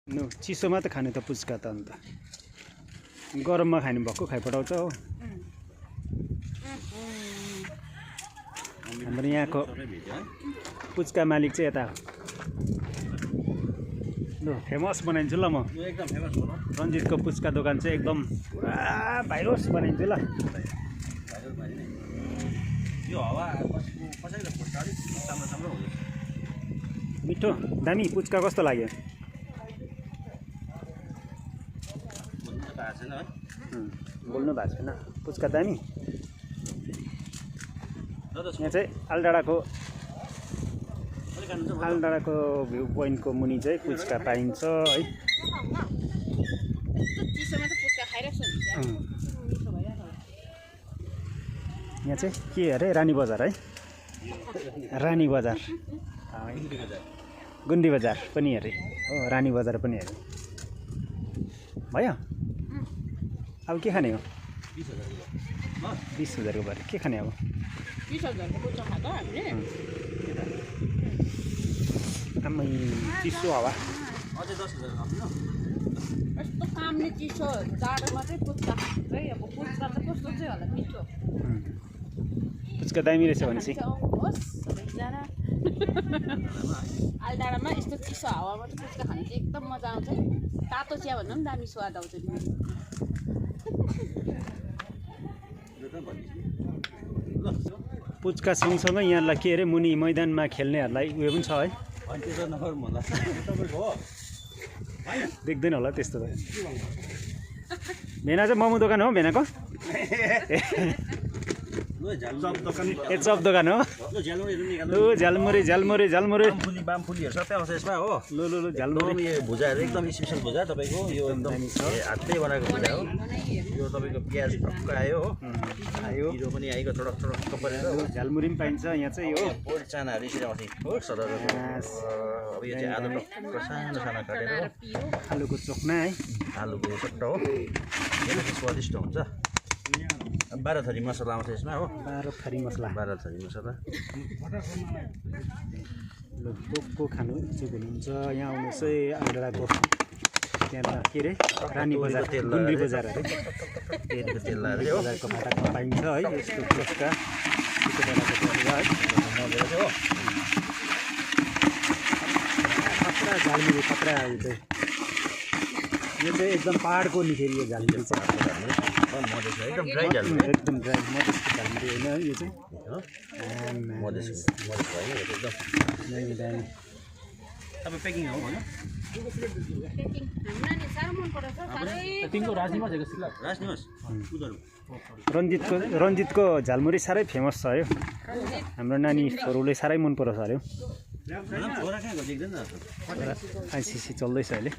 No चिसोमा त खाने त पुच्का त अन्त गरममा खाने भक्कु खाइपठाउँछ हो। हाम्रो यहाँको पुच्का मालिक चाहिँ यता ल फेमस बनाइदिन्छु ल म। एकदम फेमस हो रन्जितको पुच्का दोकान चाहिँ एकदम पुरा भाइरस बनाइदिन्छु ल। यो हावा कसैले फुट्छ अलिक राम्रो हुँदैछ। मिठो दामी पुच्का कस्तो लाग्यो? बोल्नु भएको छैन। पुच्का दामी। यहाँ चाहिँ आलडाँडाको भ्यू पोइन्टको मुनि चाहिँ पुच्का पाइन्छ है। यहाँ चाहिँ के अरे रानी बजार है। रानी बजार गुन्डी बजार पनि अरे हो, रानी बजार पनि अरे भयो। अब के खाने हो? 20,000 को भरे के खाने अब? 20,000 को पुच्का खाँदा हामीले आम्मै चिसो हावा। अझै 10,000 खानु यस्तो कामले चिसो जाडोमा चाहिँ पुच्का खान्छ है। अब पुच्का चाहिँ कस्तो चाहिँ होला मिठो। पुच्का दामी रहेछ भनेपछि होस् सबैजना आलडाँडामा यस्तो चिसो हावामा चाहिँ पुच्का खानु चाहिँ एकदम मजा आउँछ। तातो चिया भन्दा पनि दामी स्वाद आउँछ नि। पुच्का सँगसँगै यहाँलाई के अरे मुनि मैदानमा खेल्नेहरूलाई उयो पनि छ है। देख्दैन होला त्यस्तो त। भेना चाहिँ मोमो दोकान हो भेनाको? ए चप दोकान हो। झालमुरी बामफुलीहरू सबै आउँछ यसमा हो। लो झालमुरी भुजाहरू एकदम स्पेसल भुजा तपाईँको यो एकदम हातले बनाएको भुजा हो। यो तपाईँको प्याज टक्क आयो हो। हिरो पनि आएको थोडक परेर झालमुरी पनि पाइन्छ यहाँ चाहिँ हो। बोल्ड चानाहरू यसरी आउँछ हो सदर। अब यो चाहिँ आलु टक्क सानो काटेर आलुको चोक्ना है। आलुको चट्ट हो। यो चाहिँ स्वादिष्ट हुन्छ। 12 थरी मसला आउँछ यसमा हो। 12 थरी मसला। ल को खानु इच्छुक हुनुहुन्छ यहाँ आउनुहोस् है। आलडाँडाको त्यहाँ के अरे रानी बजार गुन्डी बजार अरे तेलको तेल लाएर हो। बजारको फाटाकमा पाइन्छ है यस्तो पुच्का। खतरा झालमुरी खतरा। यो चाहिँ एकदम पाहाडको नि फेरि यो झालमुरी चाहिँ एकदम ड्राई झाल एकदम ड्राई मधेसको झालमुरी होइन है यो चाहिँ। मधेस भयो एकदम दामी। तपाईँ प्याकिङ हो भन्नु रन्जितको झालमुरी साह्रै फेमस छ यो। हाम्रो नानी छोरोले साह्रै मन पराउँछ अरे। आइसिसी चल्दैछ अहिले।